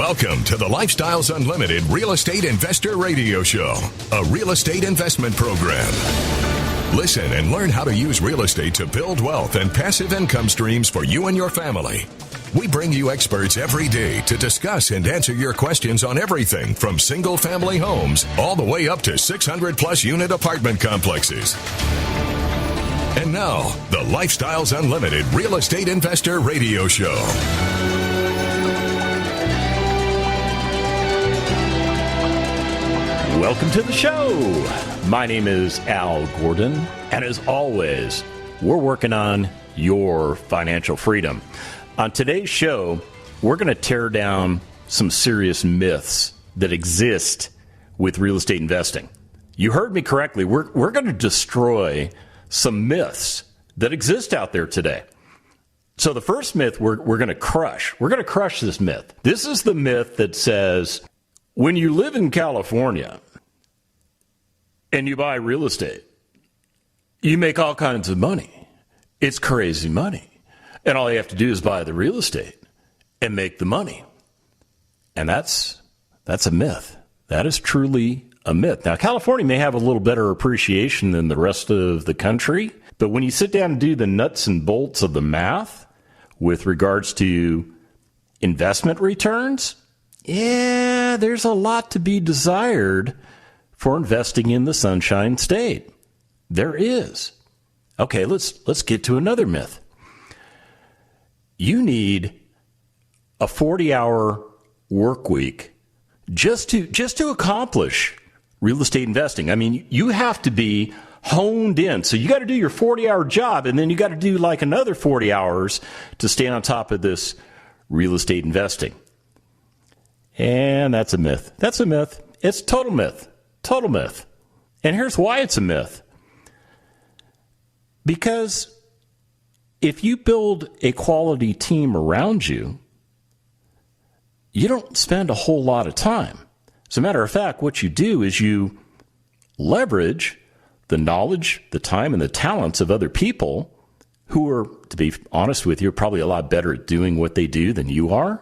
Welcome to the Lifestyles Unlimited Real Estate Investor Radio Show, a real estate investment program. Listen and learn how to use real estate to build wealth and passive income streams for you and your family. We bring you experts every day to discuss and answer your questions on everything from single-family homes all the way up to 600-plus unit apartment complexes. And now, the Lifestyles Unlimited Real Estate Investor Radio Show. Welcome to the show. My name is Al Gordon, and as always, we're working on your financial freedom. On today's show, we're going to tear down some serious myths that exist with real estate investing. You heard me correctly. We're going to destroy some myths that exist out there today. So the first myth we're going to crush. We're going to crush this myth. This is the myth that says, when you live in California and you buy real estate, you make all kinds of money. It's crazy money. And all you have to do is buy the real estate and make the money. And that's a myth. That is truly a myth. Now, California may have a little better appreciation than the rest of the country, but when you sit down and do the nuts and bolts of the math with regards to investment returns, yeah, there's a lot to be desired for investing in the Sunshine State. There is. Okay, let's get to another myth. You need a 40-hour work week just to accomplish real estate investing. I mean, you have to be honed in. So you got to do your 40-hour job, and then you got to do like another 40 hours to stay on top of this real estate investing. And that's a myth. That's a myth. It's total myth. Total myth. And here's why it's a myth. Because if you build a quality team around you, you don't spend a whole lot of time. As a matter of fact, what you do is you leverage the knowledge, the time, and the talents of other people who are, to be honest with you, probably a lot better at doing what they do than you are.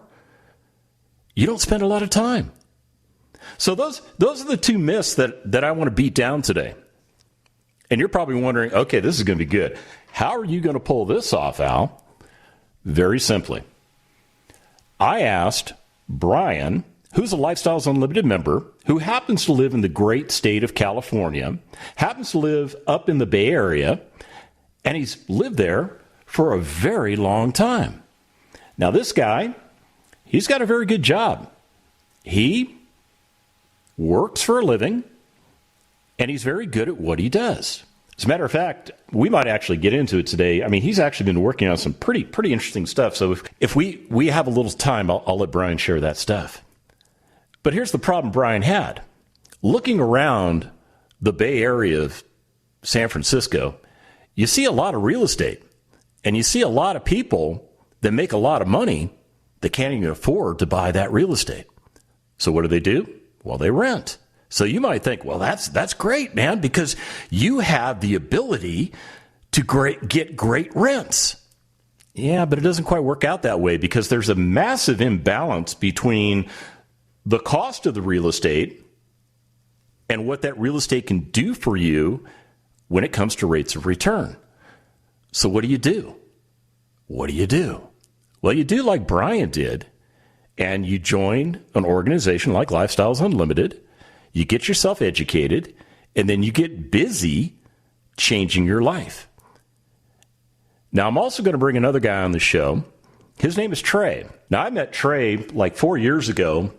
You don't spend a lot of time. So those are the two myths that I want to beat down today. And you're probably wondering, okay, this is going to be good. How are you going to pull this off, Al? Very simply. I asked Brian, who's a Lifestyles Unlimited member, who happens to live in the great state of California, happens to live up in the Bay Area, and he's lived there for a very long time. Now, this guy, he's got a very good job. He works for a living, and he's very good at what he does. As a matter of fact, we might actually get into it today. I mean, he's actually been working on some pretty interesting stuff. So if we have a little time, I'll let Brian share that stuff. But here's the problem Brian had. Looking around the Bay Area of San Francisco, you see a lot of real estate, and you see a lot of people that make a lot of money that can't even afford to buy that real estate. So what do? Well, they rent. So you might think, well, that's great, man, because you have the ability to get great rents. Yeah, but it doesn't quite work out that way because there's a massive imbalance between the cost of the real estate and what that real estate can do for you when it comes to rates of return. So what do you do? What do you do? Well, you do like Brian did, and you join an organization like Lifestyles Unlimited. You get yourself educated, and then you get busy changing your life. Now, I'm also going to bring another guy on the show. His name is Trey. Now, I met Trey like 4 years ago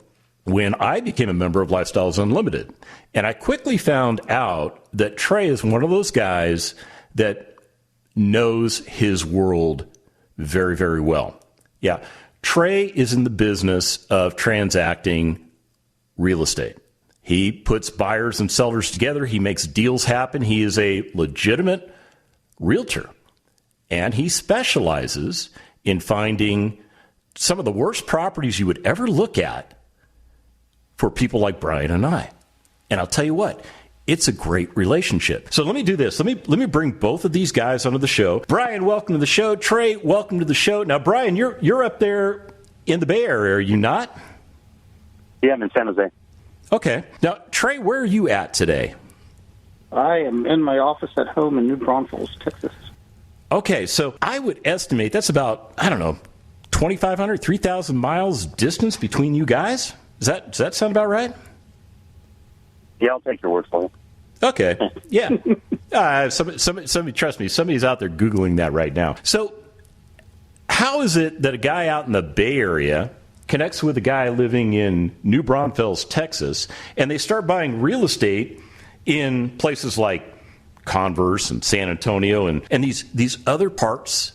when I became a member of Lifestyles Unlimited. And I quickly found out that Trey is one of those guys that knows his world very, very well. Yeah, Trey is in the business of transacting real estate. He puts buyers and sellers together. He makes deals happen. He is a legitimate realtor. And he specializes in finding some of the worst properties you would ever look at for people like Brian and I. And I'll tell you what, it's a great relationship. So let me do this. Let me bring both of these guys onto the show. Brian, welcome to the show. Trey, welcome to the show. Now, Brian, you're up there in the Bay Area, are you not? Yeah, I'm in San Jose. Okay. Now, Trey, where are you at today? I am in my office at home in New Braunfels, Texas. Okay, so I would estimate that's about, 2,500, 3,000 miles distance between you guys? Does that sound about right? Yeah, I'll take your word for it. Okay, yeah. Somebody, trust me, somebody's out there Googling that right now. So how is it that a guy out in the Bay Area connects with a guy living in New Braunfels, Texas, and they start buying real estate in places like Converse and San Antonio and these other parts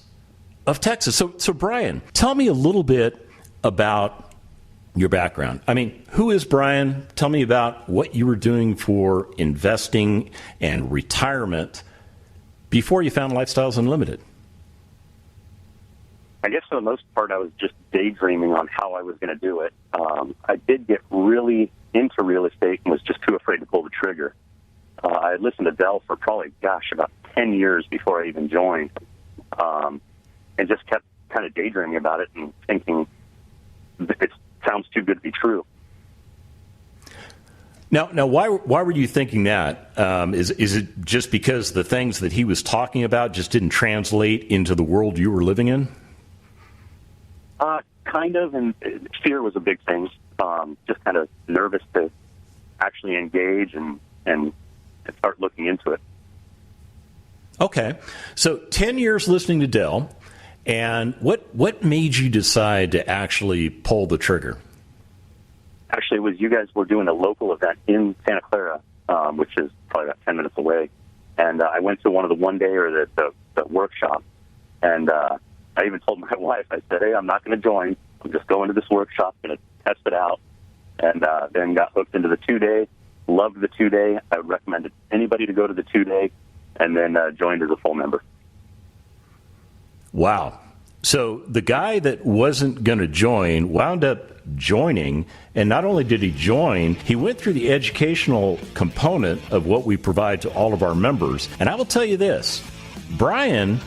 of Texas? So Brian, tell me a little bit about your background. I mean, who is Brian? Tell me about what you were doing for investing and retirement before you found Lifestyles Unlimited. I guess for the most part, I was just daydreaming on how I was going to do it. I did get really into real estate and was just too afraid to pull the trigger. I had listened to Dell for probably, about 10 years before I even joined, and just kept kind of daydreaming about it and thinking it sounds too good to be true. Now, why were you thinking that? Is it just because the things that he was talking about just didn't translate into the world you were living in? Kind of, and fear was a big thing. Just kind of nervous to actually engage and start looking into it. Okay. So 10 years listening to Dell, and what made you decide to actually pull the trigger? Actually, it was you guys were doing a local event in Santa Clara, which is probably about 10 minutes away. And I went to one of the one-day or the workshop, and I even told my wife, I said, hey, I'm not going to join. I'm just going to this workshop, going to test it out. And then got hooked into the 2-day, loved the 2-day. I would recommend anybody to go to the 2-day, and then joined as a full member. Wow. So the guy that wasn't going to join wound up joining, and not only did he join, he went through the educational component of what we provide to all of our members. And I will tell you this, Brian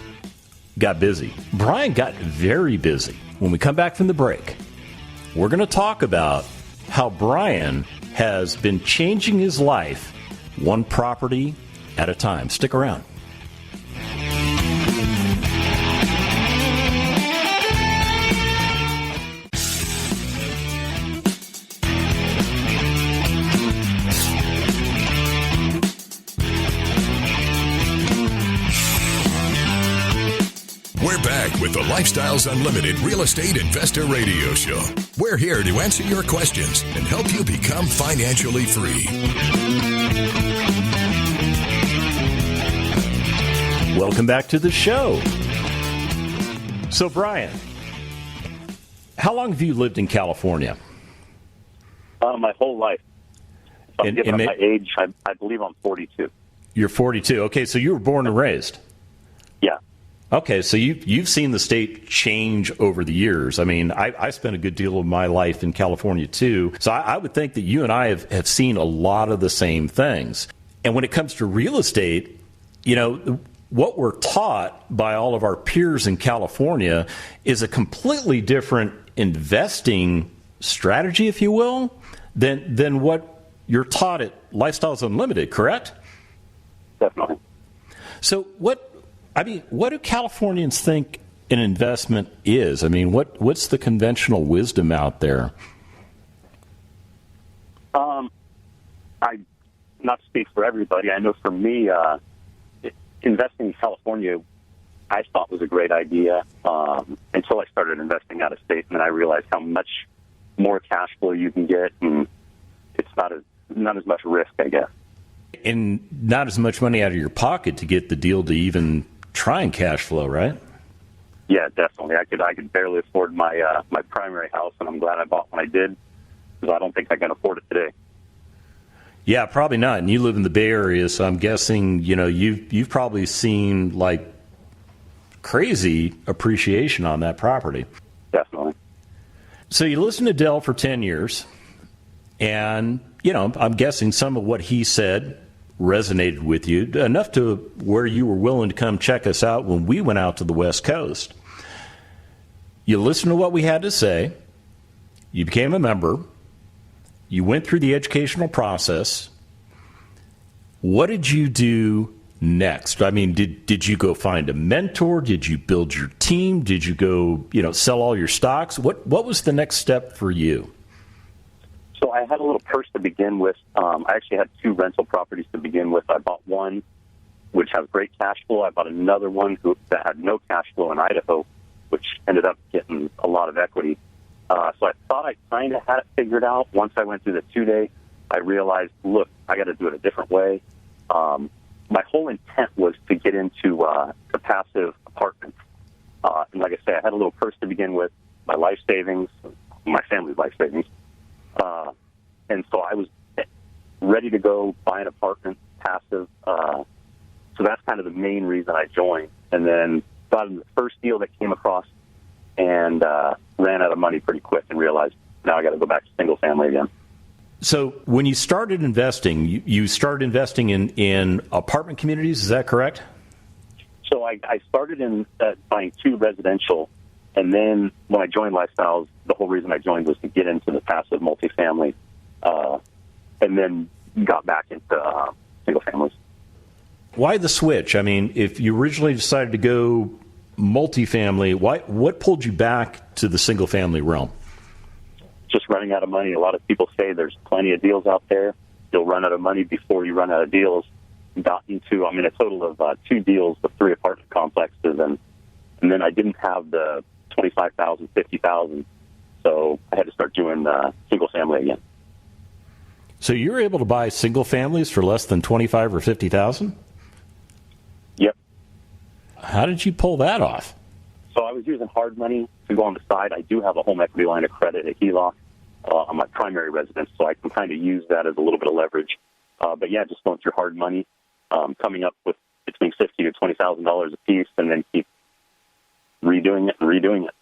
got busy. Brian got very busy. When we come back from the break, we're going to talk about how Brian has been changing his life one property at a time. Stick around. We're back with the Lifestyles Unlimited Real Estate Investor Radio Show. We're here to answer your questions and help you become financially free. Welcome back to the show. So, Brian, how long have you lived in California? My whole life. So I'm giving up my age. I believe I'm 42. You're 42. Okay, so you were born and raised. Yeah. Okay, so you've seen the state change over the years. I mean, I spent a good deal of my life in California, too. So I would think that you and I have seen a lot of the same things. And when it comes to real estate, what we're taught by all of our peers in California is a completely different investing strategy, if you will, than what you're taught at Lifestyles Unlimited, correct? Definitely. So what do Californians think an investment is? I mean, what's the conventional wisdom out there? Not to speak for everybody, I know for me, investing in California, I thought was a great idea until I started investing out of state, and then I realized how much more cash flow you can get, and it's not as much risk, I guess. And not as much money out of your pocket to get the deal to even try and cash flow, right? Yeah, definitely. I could barely afford my my primary house, and I'm glad I bought when I did, because I don't think I can afford it today. Yeah, probably not. And you live in the Bay Area, so I'm guessing you've probably seen like crazy appreciation on that property. Definitely. So you listened to Dell for 10 years, and I'm guessing some of what he said resonated with you enough to where you were willing to come check us out when we went out to the West Coast. You listened to what we had to say. You became a member. you went through the educational process. What did you do next? I mean, did you go find a mentor? Did you build your team? Did you go, sell all your stocks? What was the next step for you? So I had a little purse to begin with. I actually had 2 rental properties to begin with. I bought one, which has great cash flow. I bought another one that had no cash flow in Idaho, which ended up getting a lot of equity. So I thought I kind of had it figured out. Once I went through the 2-day, I realized, look, I got to do it a different way. My whole intent was to get into the passive apartments. And like I say, I had a little purse to begin with, my life savings, my family's life savings. And so I was ready to go buy an apartment, passive. So that's kind of the main reason I joined. And then got in the first deal that came across and ran out of money pretty quick and realized now I got to go back to single family again. So when you started investing, you started investing in apartment communities, is that correct? So I started in buying 2 residential, and then when I joined Lifestyles, the whole reason I joined was to get into the passive multifamily, and then got back into single families. Why the switch? I mean, if you originally decided to go multifamily, what pulled you back to the single family realm? Just running out of money. A lot of people say there's plenty of deals out there. You'll run out of money before you run out of deals. Got into, a total of 2 deals with 3 apartment complexes, and then I didn't have the $25,000, $50,000, so I had to start doing single family again. So you're able to buy single families for less than $25,000 or $50,000? Yep. How did you pull that off? So I was using hard money to go on the side. I do have a home equity line of credit, a HELOC, on my primary residence, so I can kind of use that as a little bit of leverage. But yeah, just going through hard money, coming up with between $50,000 to $20,000 a piece, and then keep redoing it.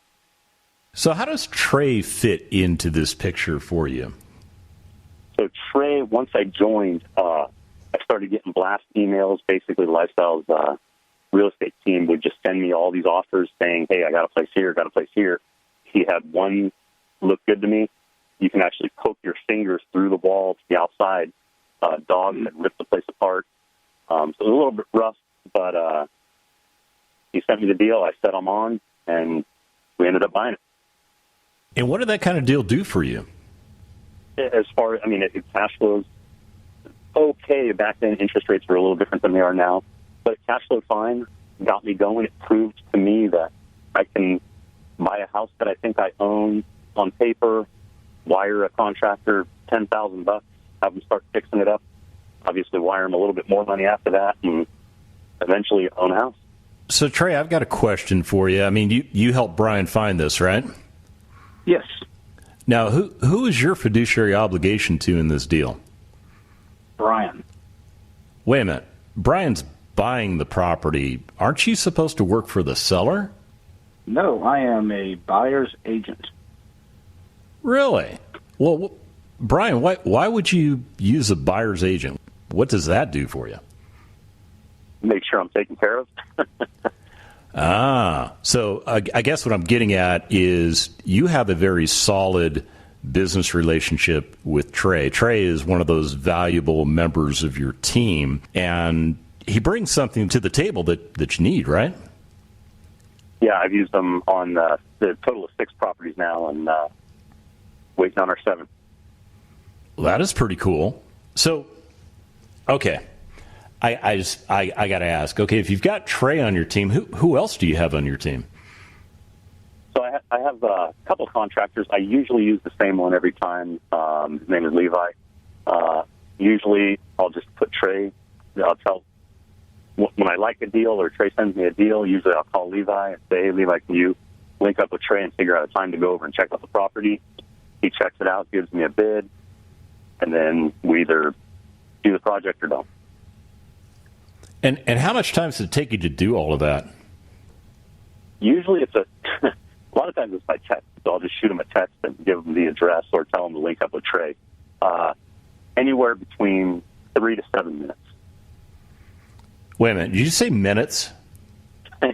So how does Trey fit into this picture for you? So Trey, once I joined, I started getting blast emails. Basically, the Lifestyles real estate team would just send me all these offers saying, hey, I got a place here, got a place here. He had one look good to me. You can actually poke your fingers through the wall to the outside. Dogs that ripped the place apart. So it was a little bit rough, but he sent me the deal. I set him on, and we ended up buying it. And what did that kind of deal do for you? As far as, it cash flows okay. Back then, interest rates were a little different than they are now. But cash flowed fine, got me going. It proved to me that I can buy a house that I think I own on paper, wire a contractor $10,000, have them start fixing it up, obviously wire them a little bit more money after that, and eventually own a house. So, Trey, I've got a question for you. I mean, you helped Brian find this, right? Yes. Now, who is your fiduciary obligation to in this deal? Brian. Wait a minute. Brian's buying the property. Aren't you supposed to work for the seller? No, I am a buyer's agent. Really? Well, Brian, why would you use a buyer's agent? What does that do for you? Make sure I'm taken care of. So I guess what I'm getting at is you have a very solid business relationship with Trey. Trey is one of those valuable members of your team, and he brings something to the table that you need, right? Yeah, I've used them on the total of 6 properties now, and waiting on our 7th. Well, that is pretty cool. So, okay. I got to ask, okay, if you've got Trey on your team, who else do you have on your team? So I have a couple contractors. I usually use the same one every time. His name is Levi. Usually I'll just put Trey. I'll tell when I like a deal or Trey sends me a deal, usually I'll call Levi and say, hey, Levi, can you link up with Trey and figure out a time to go over and check out the property? He checks it out, gives me a bid, and then we either do the project or don't. And how much time does it take you to do all of that? Usually it's a lot of times it's by text. So I'll just shoot him a text and give him the address or tell him to link up with Trey. Anywhere between 3 to 7 minutes. Wait a minute. Did you say minutes?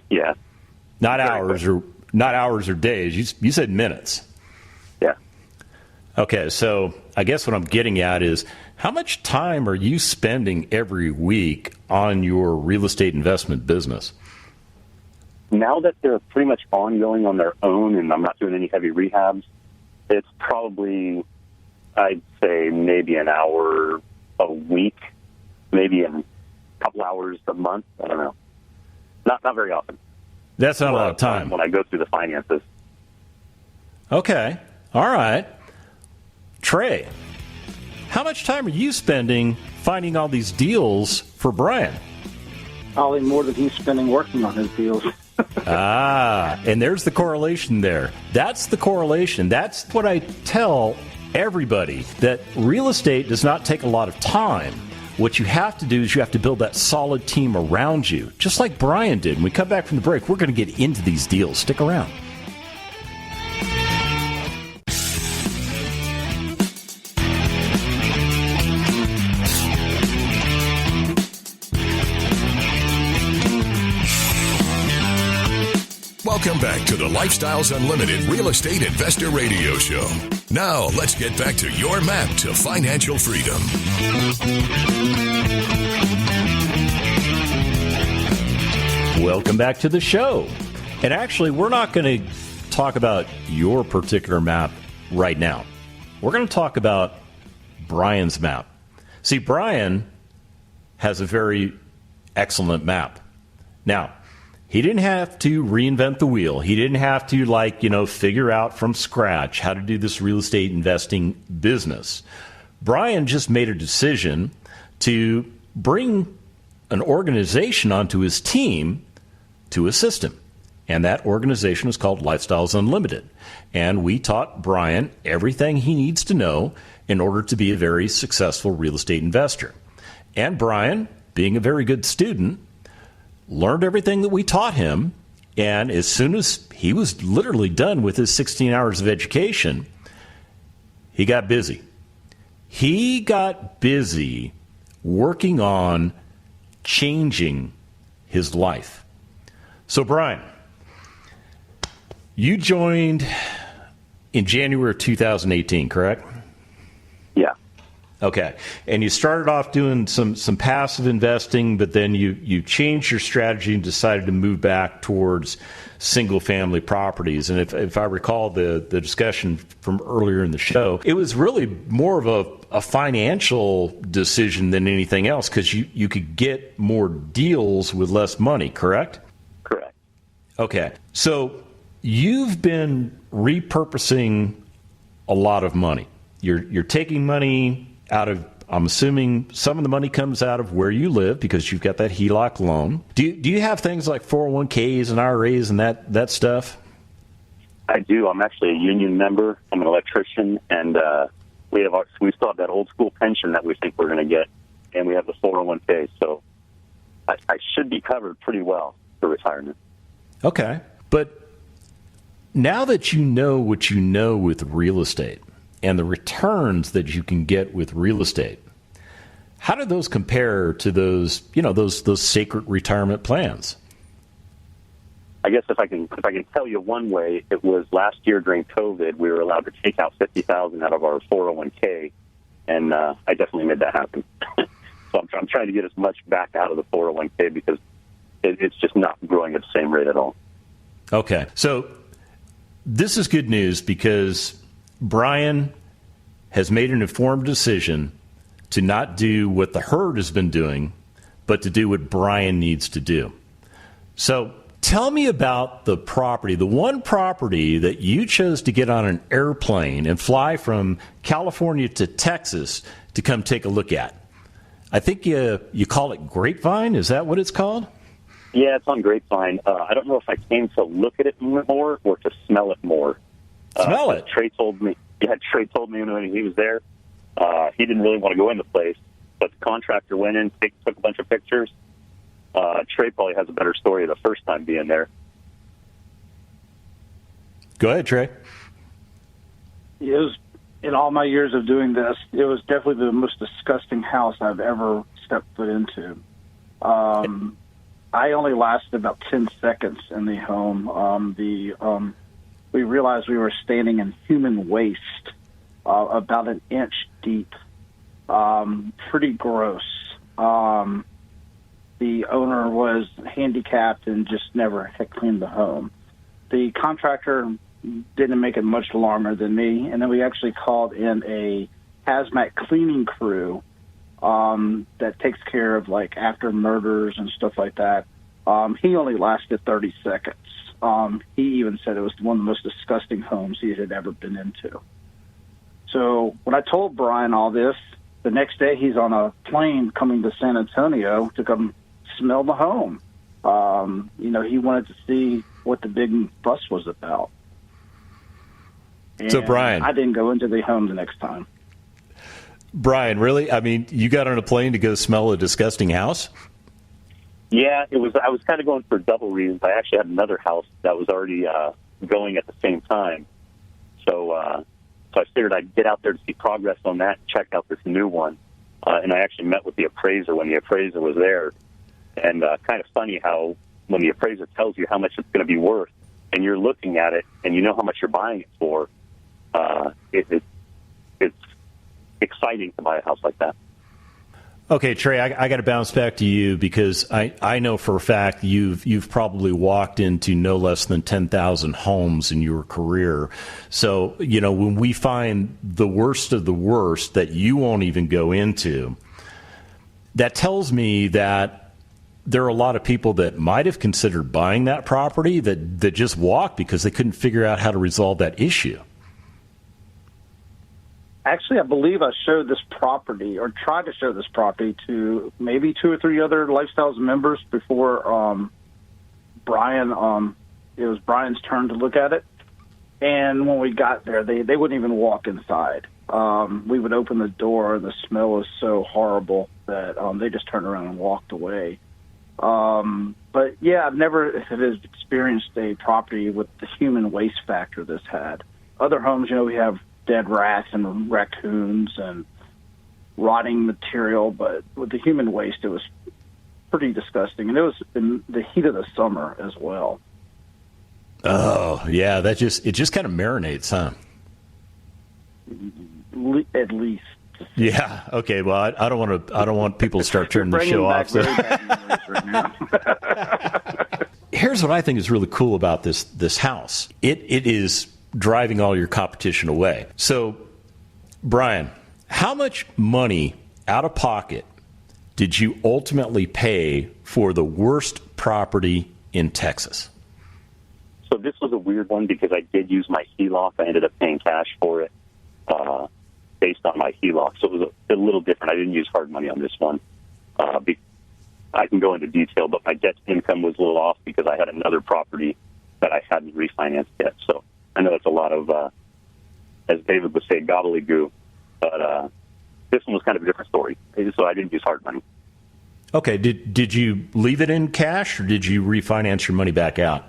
Yeah. Not hours or days. You said minutes. Yeah. Okay, so I guess what I'm getting at is how much time are you spending every week on your real estate investment business? Now that they're pretty much ongoing on their own and I'm not doing any heavy rehabs, it's probably, I'd say, maybe an hour a week, maybe a couple hours a month. I don't know. Not very often. That's not a lot of time. When I go through the finances. Okay. All right. Trey, how much time are you spending finding all these deals for Brian? Probably more than he's spending working on his deals. And there's the correlation there. That's the correlation. That's what I tell everybody, that real estate does not take a lot of time. What you have to do is you have to build that solid team around you, just like Brian did. When we come back from the break, we're going to get into these deals. Stick around. Welcome back to the Lifestyles Unlimited Real Estate Investor Radio Show. Now, let's get back to your map to financial freedom. Welcome back to the show. And actually, we're not going to talk about your particular map right now. We're going to talk about Brian's map. See, Brian has a very excellent map. Now, he didn't have to reinvent the wheel. He didn't have to, figure out from scratch how to do this real estate investing business. Brian just made a decision to bring an organization onto his team to assist him. And that organization is called Lifestyles Unlimited. And we taught Brian everything he needs to know in order to be a very successful real estate investor. And Brian, being a very good student, learned everything that we taught him, and as soon as he was literally done with his 16 hours of education, he got busy. He got busy working on changing his life. So, Brian, you joined in January of 2018, correct? Yeah. Okay. And you started off doing some passive investing, but then you changed your strategy and decided to move back towards single-family properties. And if I recall the discussion from earlier in the show, it was really more of a financial decision than anything else because you could get more deals with less money, correct? Correct. Okay. So you've been repurposing a lot of money. You're taking money out of, I'm assuming some of the money comes out of where you live because you've got that HELOC loan. Do you have things like 401ks and IRAs and that stuff? I do. I'm actually a union member. I'm an electrician, and we still have that old school pension that we think we're going to get, and we have the 401k. So I should be covered pretty well for retirement. Okay. But now that you know what you know with real estate, and the returns that you can get with real estate, how do those compare to those sacred retirement plans? I guess if I can tell you one way, it was last year during COVID, we were allowed to take out $50,000 out of our 401k, and I definitely made that happen. So I'm trying to get as much back out of the 401k because it's just not growing at the same rate at all. Okay, so this is good news because Brian has made an informed decision to not do what the herd has been doing, but to do what Brian needs to do. So tell me about the property, the one property that you chose to get on an airplane and fly from California to Texas to come take a look at. I think you call it Grapevine. Is that what it's called? Yeah, it's on Grapevine. I don't know if I came to look at it more or to smell it more. Smell it. Trey told me when he was there, he didn't really want to go in the place, but the contractor went in, took a bunch of pictures. Trey probably has a better story the first time being there. Go ahead, Trey. It was, in all my years of doing this, it was definitely the most disgusting house I've ever stepped foot into. I only lasted about 10 seconds in the home. We realized we were standing in human waste. about an inch deep. Pretty gross. The owner was handicapped and just never had cleaned the home. The contractor didn't make it much longer than me, and then we actually called in a hazmat cleaning crew that takes care of, like, after murders and stuff like that. He only lasted 30 seconds. He even said it was one of the most disgusting homes he had ever been into. So when I told Brian all this, the next day he's on a plane coming to San Antonio to come smell the home. He wanted to see what the big fuss was about. And so, Brian, I didn't go into the home the next time. Brian, really? I mean, you got on a plane to go smell a disgusting house? Yeah, it was. I was kind of going for double reasons. I actually had another house that was already going at the same time, so I figured I'd get out there to see progress on that, check out this new one, and I actually met with the appraiser when the appraiser was there. And kind of funny how when the appraiser tells you how much it's going to be worth, and you're looking at it and you know how much you're buying it for, it's exciting to buy a house like that. Okay, Trey, I got to bounce back to you because I know for a fact you've probably walked into no less than 10,000 homes in your career. So, when we find the worst of the worst that you won't even go into, that tells me that there are a lot of people that might have considered buying that property that just walked because they couldn't figure out how to resolve that issue. Actually, I believe I showed this property, or tried to show this property, to maybe 2 or 3 other Lifestyles members before Brian. It was Brian's turn to look at it. And when we got there, they wouldn't even walk inside. We would open the door, and the smell was so horrible that they just turned around and walked away. But, yeah, I've never experienced a property with the human waste factor this had. Other homes, we have dead rats and raccoons and rotting material, but with the human waste, it was pretty disgusting. And it was in the heat of the summer as well. Oh, yeah, it just kind of marinates, huh? At least. Yeah. Okay. Well, I don't want people to start turning the show off. So. Right now. Here's what I think is really cool about this house. It is driving all your competition away. So, Brian, how much money out of pocket did you ultimately pay for the worst property in Texas? So this was a weird one because I did use my HELOC. I ended up paying cash for it based on my HELOC. So it was a little different. I didn't use hard money on this one. I can go into detail, but my debt to income was a little off because I had another property that I hadn't refinanced yet. So I know it's a lot of, as David would say, gobbledygook, but this one was kind of a different story. So I didn't use hard money. Okay. Did you leave it in cash, or did you refinance your money back out?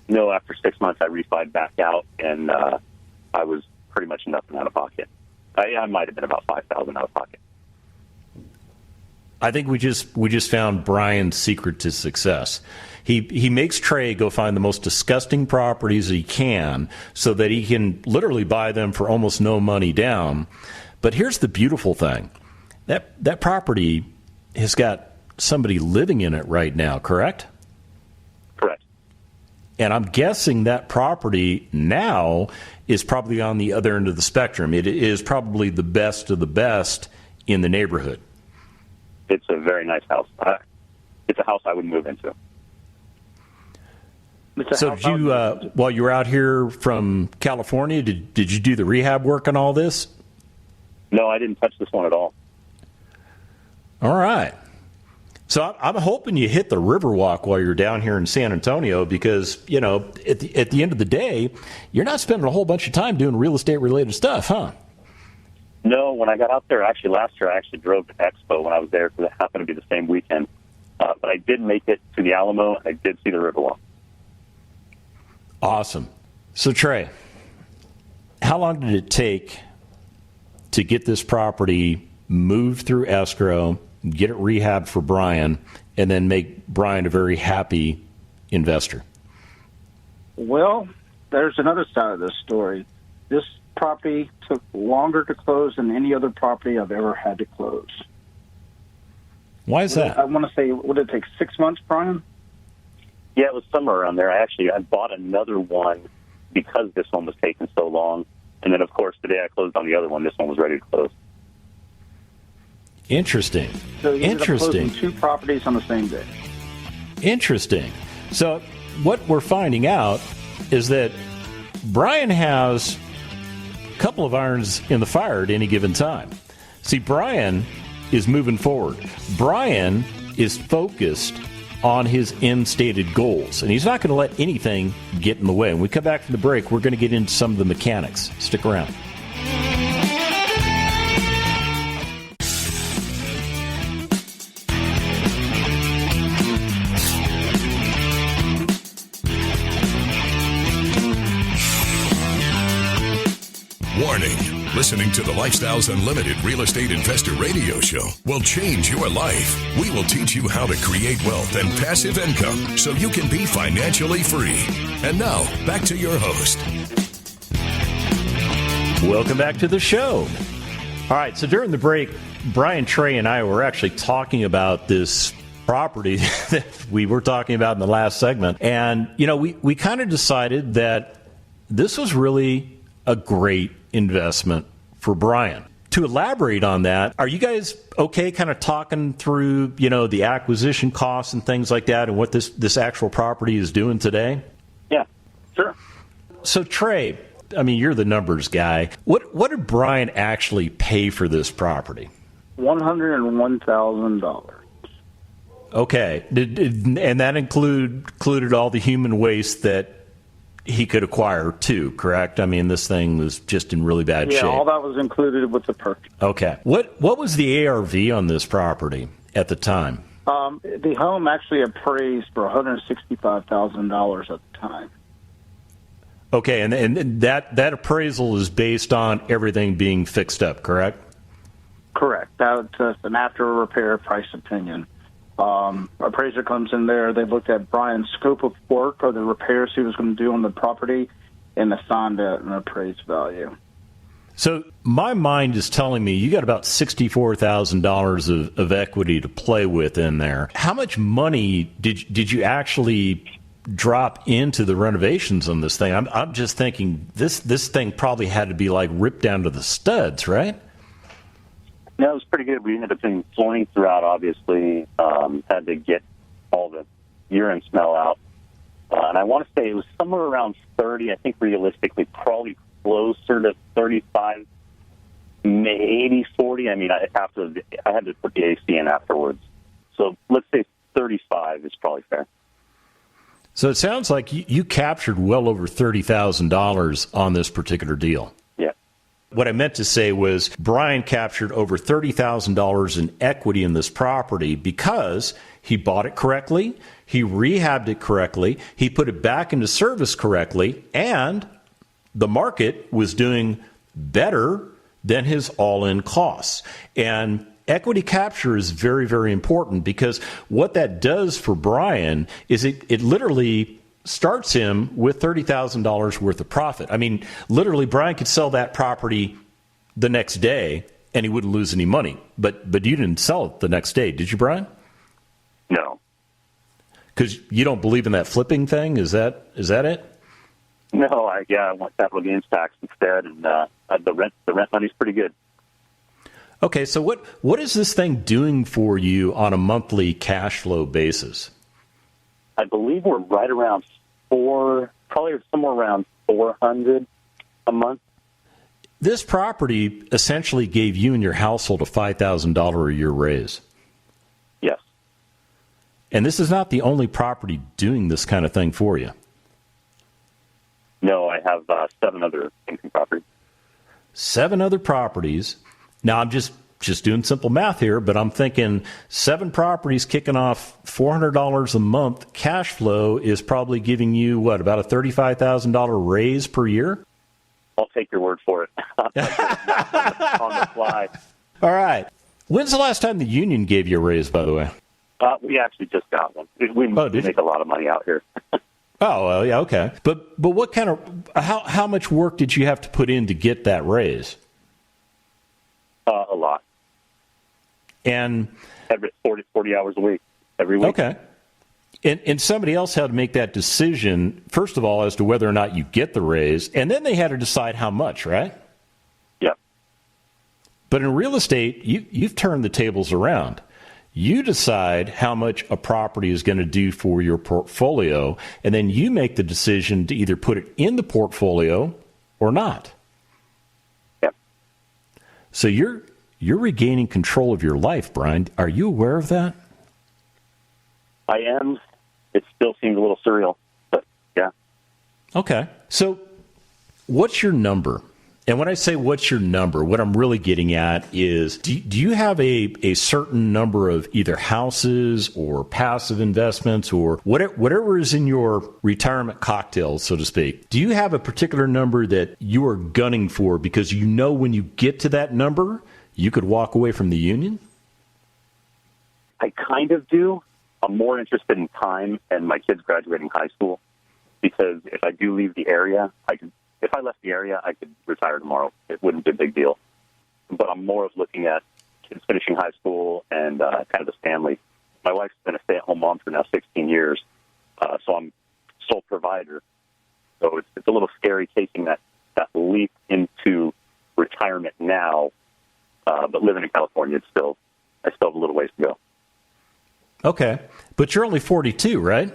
No, after 6 months, I refied back out, and I was pretty much nothing out of pocket. I might have been about $5,000 out of pocket. I think we just found Brian's secret to success. He makes Trey go find the most disgusting properties he can so that he can literally buy them for almost no money down. But here's the beautiful thing. That property has got somebody living in it right now, correct? Correct. And I'm guessing that property now is probably on the other end of the spectrum. It is probably the best of the best in the neighborhood. It's a very nice house. It's a house I would move into. So did you, while you were out here from California, did you do the rehab work on all this? No, I didn't touch this one at all. All right. So I'm hoping you hit the Riverwalk while you're down here in San Antonio because, at the end of the day, you're not spending a whole bunch of time doing real estate-related stuff, huh? No, when I got out there, actually last year, I actually drove to Expo when I was there because it happened to be the same weekend. But I did make it to the Alamo, and I did see the Riverwalk. Awesome. So, Trey, how long did it take to get this property moved through escrow, get it rehabbed for Brian, and then make Brian a very happy investor? Well, there's another side of this story. This property took longer to close than any other property I've ever had to close. Why is that? I want to say, would it take 6 months, Brian? Yeah, it was somewhere around there. I bought another one because this one was taking so long. And then, of course, the day I closed on the other one, this one was ready to close. Interesting. So you ended up Interesting. closing 2 properties on the same day. Interesting. So what we're finding out is that Brian has a couple of irons in the fire at any given time. See, Brian is moving forward. Brian is focused on his end-stated goals, and he's not going to let anything get in the way. When we come back from the break, we're going to get into some of the mechanics. Stick around. Warning. Listening to the Lifestyles Unlimited Real Estate Investor Radio Show will change your life. We will teach you how to create wealth and passive income so you can be financially free. And now, back to your host. Welcome back to the show. All right, so during the break, Brian, Trey, and I were actually talking about this property that we were talking about in the last segment. And, you know, we kind of decided that this was really a great investment for Brian. To elaborate on that, are you guys okay kind of talking through, you know, the acquisition costs and things like that and what this actual property is doing today? Yeah, sure. So, Trey, I mean, you're the numbers guy. What did Brian actually pay for this property? $101,000. Okay. And that included all the human waste that he could acquire too, correct? I mean, this thing was just in really bad shape. Yeah, all that was included with the purchase. Okay. What was the ARV on this property at the time? The home actually appraised for $165,000 at the time. Okay, and that appraisal is based on everything being fixed up, correct? Correct. That's an after repair price opinion. Appraiser comes in there. They looked at Brian's scope of work or the repairs he was going to do on the property and assigned an appraised value. So my mind is telling me you got about $64,000 of equity to play with in there. How much money did you actually drop into the renovations on this thing? I'm just thinking this thing probably had to be like ripped down to the studs, right? No, it was pretty good. We ended up doing flooring throughout, obviously. Had to get all the urine smell out. And I want to say it was somewhere around 30. I think realistically probably closer to 35, maybe 40. I mean, I had to put the AC in afterwards. So let's say 35 is probably fair. So it sounds like you captured well over $30,000 on this particular deal. Yeah. What I meant to say was Brian captured over $30,000 in equity in this property because he bought it correctly, he rehabbed it correctly, he put it back into service correctly, and the market was doing better than his all-in costs. And equity capture is very, very important because what that does for Brian is it literally starts him with $30,000 worth of profit. I mean, literally, Brian could sell that property the next day and he wouldn't lose any money. But you didn't sell it the next day, did you, Brian? No. Because you don't believe in that flipping thing? Is that it? No, I want capital gains tax instead, and the rent money's pretty good. Okay, so what is this thing doing for you on a monthly cash flow basis? I believe we're right around probably somewhere around $400 a month. This property essentially gave you and your household a $5,000 a year raise. Yes. And this is not the only property doing this kind of thing for you. No, I have 7 other income properties. 7 other properties. Now, I'm just doing simple math here, but I'm thinking 7 properties kicking off $400 a month. Cash flow is probably giving you, about a $35,000 raise per year? I'll take your word for it. On the fly. All right. When's the last time the union gave you a raise, by the way? We actually just got one. We make a lot of money out here. Oh, well, yeah, okay. But what kind of how much work did you have to put in to get that raise? A lot. And every 40 hours a week, every week. Okay. And somebody else had to make that decision, first of all, as to whether or not you get the raise, and then they had to decide how much, right? Yep. But in real estate, you've turned the tables around. You decide how much a property is going to do for your portfolio, and then you make the decision to either put it in the portfolio or not. Yep. So you're regaining control of your life, Brian. Are you aware of that? I am. It still seems a little surreal, but yeah. Okay. So what's your number? And when I say what's your number, what I'm really getting at is, do you have a certain number of either houses or passive investments or whatever is in your retirement cocktail, so to speak? Do you have a particular number that you are gunning for because you know when you get to that number, you could walk away from the union? I kind of do. I'm more interested in time and my kids graduating high school, because if I do leave the area, if I left the area, I could retire tomorrow. It wouldn't be a big deal. But I'm more of looking at kids finishing high school and kind of the family. My wife's been a stay-at-home mom for now 16 years, so I'm sole provider. So it's a little scary taking that leap into retirement now, but living in California, I still have a little ways to go. Okay. But you're only 42, right?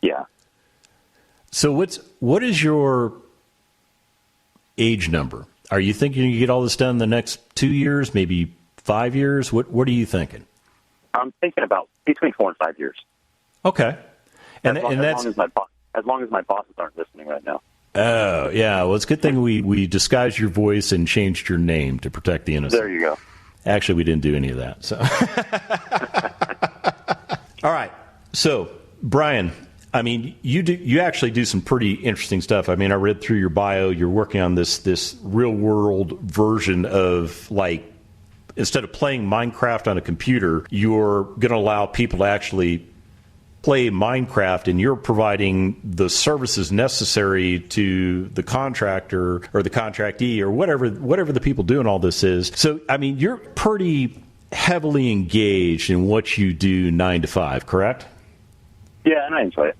Yeah. So what is your age number? Are you thinking you get all this done in the next 2 years, maybe 5 years? What are you thinking? I'm thinking about between 4 and 5 years. Okay. As long as my bosses aren't listening right now. Oh, yeah. Well, it's a good thing we disguised your voice and changed your name to protect the innocent. There you go. Actually, we didn't do any of that. So, all right. So, Brian, I mean, you actually do some pretty interesting stuff. I mean, I read through your bio. You're working on this real world version of, like, instead of playing Minecraft on a computer, you're going to allow people to actually play Minecraft, and you're providing the services necessary to the contractor or the contractee or whatever the people doing all this is. So, I mean, you're pretty heavily engaged in what you do 9 to 5, correct? Yeah, and I enjoy it.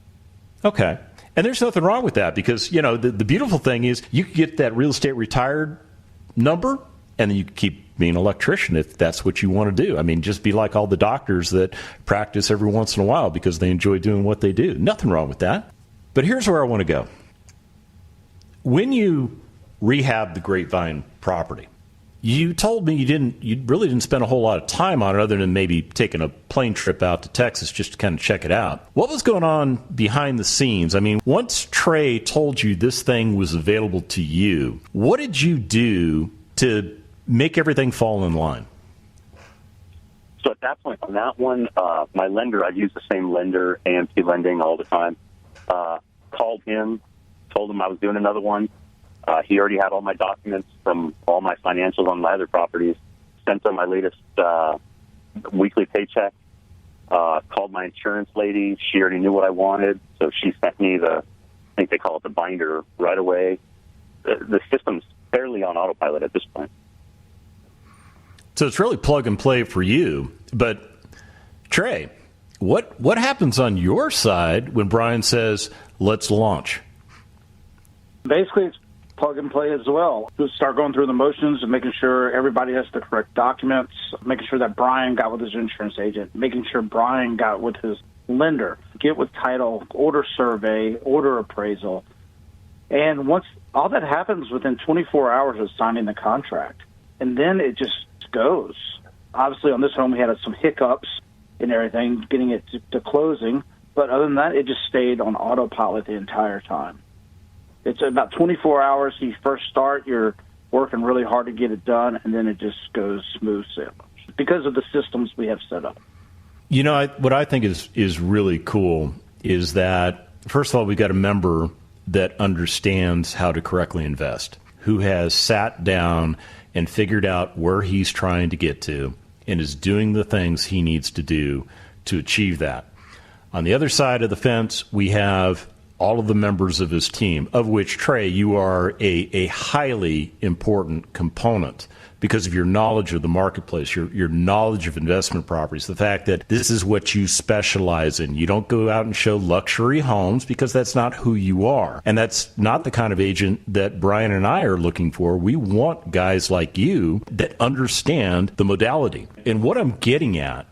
Okay. And there's nothing wrong with that because, you know, the beautiful thing is you can get that real estate retired number and then you can keep being an electrician if that's what you want to do. I mean, just be like all the doctors that practice every once in a while because they enjoy doing what they do. Nothing wrong with that. But here's where I want to go. When you rehab the Grapevine property, you told me you really didn't spend a whole lot of time on it other than maybe taking a plane trip out to Texas just to kind of check it out. What was going on behind the scenes? I mean, once Trey told you this thing was available to you, what did you do to make everything fall in line? So at that point, on that one, my lender, I've used the same lender, AMC Lending, all the time, called him, told him I was doing another one. He already had all my documents from all my financials on my other properties, sent him my latest weekly paycheck, called my insurance lady. She already knew what I wanted, so she sent me I think they call it the binder right away. The system's fairly on autopilot at this point. So it's really plug and play for you. But, Trey, what happens on your side when Brian says, let's launch? Basically, it's plug and play as well. Just start going through the motions and making sure everybody has the correct documents, making sure that Brian got with his insurance agent, making sure Brian got with his lender, get with title, order survey, order appraisal. And once all that happens within 24 hours of signing the contract, and then it just goes. Obviously, on this home, we had some hiccups and everything, getting it to closing. But other than that, it just stayed on autopilot the entire time. It's about 24 hours. You first start, you're working really hard to get it done, and then it just goes smooth sailing because of the systems we have set up. You know, what I think is really cool is that, first of all, we got a member that understands how to correctly invest, who has sat down and figured out where he's trying to get to and is doing the things he needs to do to achieve that. On the other side of the fence, we have all of the members of his team, of which, Trey, you are a highly important component because of your knowledge of the marketplace, your knowledge of investment properties, the fact that this is what you specialize in. You don't go out and show luxury homes because that's not who you are. And that's not the kind of agent that Brian and I are looking for. We want guys like you that understand the modality. And what I'm getting at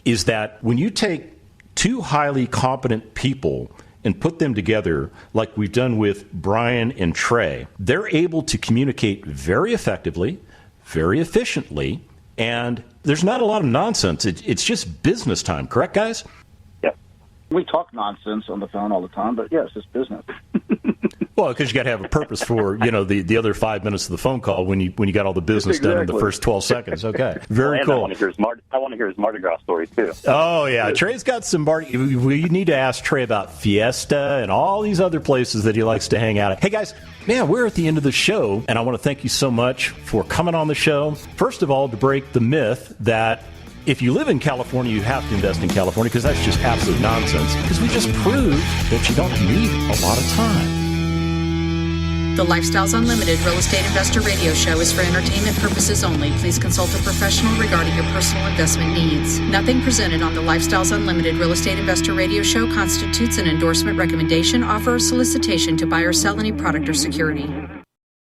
is that when you take two highly competent people and put them together like we've done with Brian and Trey, they're able to communicate very effectively, very efficiently, and there's not a lot of nonsense. It's just business time. Correct, guys? Yep. We talk nonsense on the phone all the time, but yes, it's business. Well, because you got to have a purpose for, the other 5 minutes of the phone call when you got all the business done in the first 12 seconds. Okay. Very cool. I want to hear his Mardi Gras story, too. Oh, yeah. Trey's got some Mardi. We need to ask Trey about Fiesta and all these other places that he likes to hang out at. Hey, guys, man, we're at the end of the show, and I want to thank you so much for coming on the show. First of all, to break the myth that if you live in California, you have to invest in California, because that's just absolute nonsense, because we just proved that you don't need a lot of time. The Lifestyles Unlimited Real Estate Investor Radio Show is for entertainment purposes only. Please consult a professional regarding your personal investment needs. Nothing presented on the Lifestyles Unlimited Real Estate Investor Radio Show constitutes an endorsement, recommendation, offer, or solicitation to buy or sell any product or security.